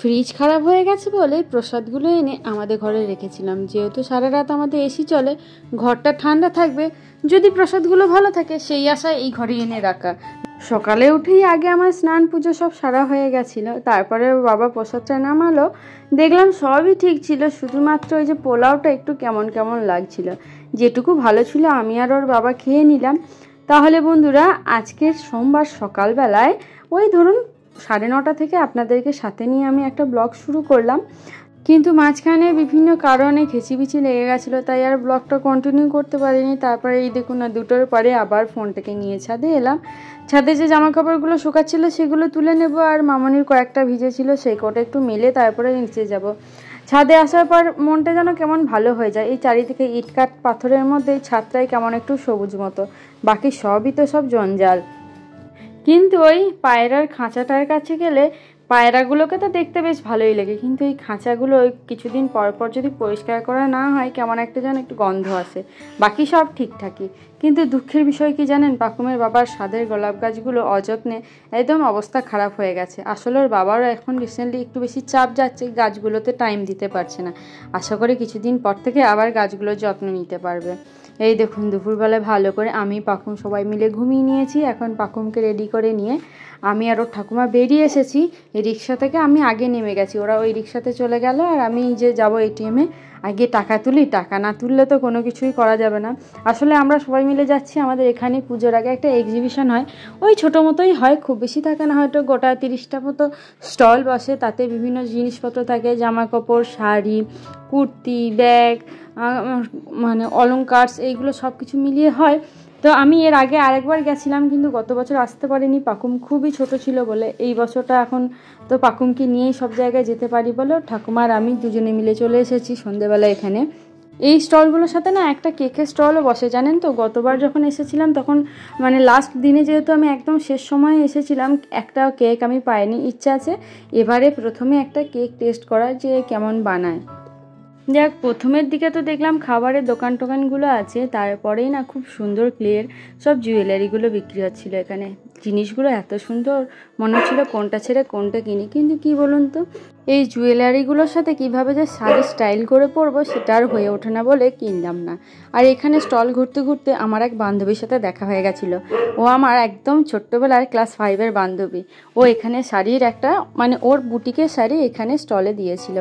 Fridge খারাপ হয়ে গেছে বলে প্রসাদগুলো এনে আমাদের ঘরে রেখেছিলাম। যেহেতু সারা রাত আমাদের এসি চলে, ঘরটা ঠান্ডা থাকবে, যদি প্রসাদগুলো ভালো থাকে সেই আশায় এই ঘরে এনে রাখা। সকালে উঠেই আগে আমার স্নান পুজো সব সারা হয়ে গেছিল, তারপরে বাবা প্রসাদটা নামালো, দেখলাম সবই ঠিক ছিল, শুধুমাত্র ওই যে পোলাওটা একটু কেমন কেমন লাগছিল। যেটুকু ভালো ছিল আমি আর ওর বাবা খেয়ে নিলাম। তাহলে বন্ধুরা, আজকের সোমবার সকালবেলায় ওই ধরুন 9:30 থেকে আপনাদেরকে সাথে নিয়ে আমি একটা ব্লগ শুরু করলাম, কিন্তু মাঝখানে বিভিন্ন কারণে খেচিবিচি লেগে গেছিলো, তাই আর ব্লগটা কন্টিনিউ করতে পারিনি। তারপরে এই দেখুন না, 2টোর পরে আবার ফোনটাকে নিয়ে ছাদে এলাম। ছাদে যে জামা কাপড়গুলো শুকাচ্ছিলো সেগুলো তুলে নেব, আর মামনির কয়েকটা ভিজে ছিল সেই কটা একটু মেলে তারপরে নিচে যাব। ছাদে আসার পর মনটা যেন কেমন ভালো হয়ে যায়। এই চারিদিকে ইটকাট পাথরের মধ্যে ছাদটাই কেমন একটু সবুজ মতো, বাকি সবই তো সব জঞ্জাল। কিন্তু ওই পায়রার খাঁচাটার কাছে গেলে পায়রাগুলোকে তো দেখতে বেশ ভালোই লাগে, কিন্তু এই খাঁচাগুলো কিছুদিন পর পর যদি পরিষ্কার করা না হয় কেমন একটা যেন একটু গন্ধ আসে। বাকি সব ঠিকঠাকই, কিন্তু দুঃখের বিষয় কি জানেন, পাকুমের বাবার ছাদের গোলাপ গাছগুলো অযত্নে একদম অবস্থা খারাপ হয়ে গেছে। আসলে ওর বাবারও এখন রিসেন্টলি একটু বেশি চাপ যাচ্ছে, গাছগুলোতে টাইম দিতে পারছে না। আশা করি কিছুদিন পর থেকে আবার গাছগুলোর যত্ন নিতে পারবে। এই দেখুন, দুপুরবেলায় ভালো করে আমি পাকুম সবাই মিলে ঘুমিয়ে নিয়েছি। এখন পাকুমকে রেডি করে নিয়ে আমি আর ওর ঠাকুমা বেরিয়ে এসেছি। এই রিক্সা থেকে আমি আগে নেমে গেছি, ওরা ওই রিক্সাতে চলে গেল, আর আমি যে যাব এটিএমে আগে টাকা তুলি। টাকা না তুললে তো কোনো কিছুই করা যাবে না। আসলে আমরা সবাই মিলে যাচ্ছি, আমাদের এখানে পুজোর আগে একটা এক্সিবিশন হয়, ওই ছোটো মতোই হয়, খুব বেশি থাকে না, হয়তো গোটা 30টা মতো স্টল বসে, তাতে বিভিন্ন জিনিসপত্র থাকে, জামা কাপড়, শাড়ি, কুর্তি, ব্যাগ, মানে অলংকার, এইগুলো সব কিছু মিলিয়ে হয়। তো আমি এর আগে আরেকবার গেছিলাম, কিন্তু গত বছর আসতে পারিনি, পাকুম খুবই ছোট ছিল বলে। এই বছরটা এখন তো পাকুমকে নিয়েই সব জায়গায় যেতে পারি বলে ঠাকুমার আমি দুজনে মিলে চলে এসেছি সন্ধেবেলা এখানে। এই স্টলগুলোর সাথে না একটা কেকের স্টলও বসে, জানেন তো। গতবার যখন এসেছিলাম তখন মানে লাস্ট দিনে, যেহেতু আমি একদম শেষ সময়ে এসেছিলাম, একটা কেক আমি পাইনি। ইচ্ছা আছে এবারে প্রথমে একটা কেক টেস্ট করার, যে কেমন বানায়। যাক, প্রথমের দিকে তো দেখলাম খাবারের দোকান টোকানগুলো আছে, তারপরেই না খুব সুন্দর ক্লিয়ার সব জুয়েলারিগুলো বিক্রি হচ্ছিলো এখানে। জিনিসগুলো এত সুন্দর, মনে হচ্ছিল কোনটা ছেড়ে কোনটা কিনি। কিন্তু কি বলুন তো, এই জুয়েলারিগুলোর সাথে কিভাবে যে শাড়ি স্টাইল করে পরবো সেটা আর হয়ে ওঠে না বলে কিনলাম না। আর এখানে স্টল ঘুরতে ঘুরতে আমার এক বান্ধবীর সাথে দেখা হয়ে গেছিলো। ও আমার একদম ছোট্টবেলার ক্লাস 5-এর বান্ধবী। ও এখানে শাড়ির একটা মানে ওর বুটিকের শাড়ি এখানে স্টলে দিয়েছিল।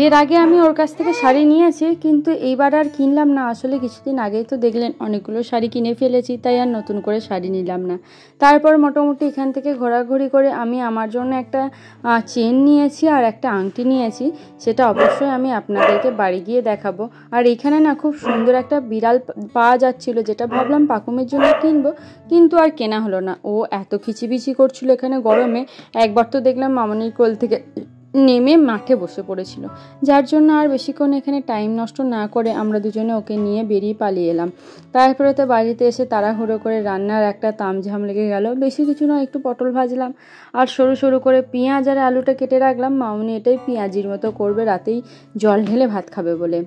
এর আগে আমি ওর কাছ থেকে শাড়ি নিয়েছি, কিন্তু এইবার আর কিনলাম না। আসলে কিছুদিন আগেই তো দেখলেন অনেকগুলো শাড়ি কিনে ফেলেছি, তাই আর নতুন করে শাড়ি নিলাম না। তারপর মোটামুটি এখান থেকে ঘোরাঘুরি করে আমি আমার জন্য একটা চেন নিয়েছি আর একটা আংটি নিয়েছি, সেটা অবশ্যই আমি আপনাদেরকে বাড়ি গিয়ে দেখাবো। আর এখানে না খুব সুন্দর একটা বিড়াল পাওয়া যাচ্ছিলো, যেটা ভাবলাম পাকুমের জন্য কিনবো, কিন্তু আর কেনা হলো না। ও এত খিচিবিচি করছিল এখানে গরমে, একবার তো দেখলাম মামনির কোল থেকে নেমে মাঠে বসে পড়েছিল, যার জন্য আর বেশিক্ষণ এখানে টাইম নষ্ট না করে আমরা দুজনে ওকে নিয়ে বেরিয়ে পালিয়ে এলাম। তারপরে তো বাড়িতে এসে তাড়াহুড়ো করে রান্নার একটা তামঝাম লেগে গেল। বেশি কিছু না, একটু পটল ভাজলাম আর সরু সরু করে পেঁয়াজ আর আলুটা কেটে রাখলাম। মামনি এটাই পেঁয়াজির মতো করবে, রাতেই জল ঢেলে ভাত খাবে বলে।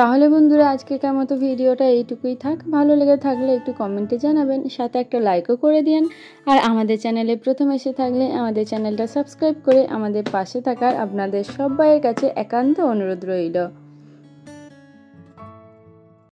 তাহলে বন্ধুরা, আজকের মতো ভিডিওটা এইটুকুই থাক। ভালো লেগে থাকলে একটু কমেন্টে জানাবেন, সাথে একটা লাইকও করে দিন। আর আমাদের চ্যানেলে প্রথম এসে থাকলে আমাদের চ্যানেলটা সাবস্ক্রাইব করে আমাদের পাশে থাকার আপনাদের সবাইয়ের কাছে একান্ত অনুরোধ রইল।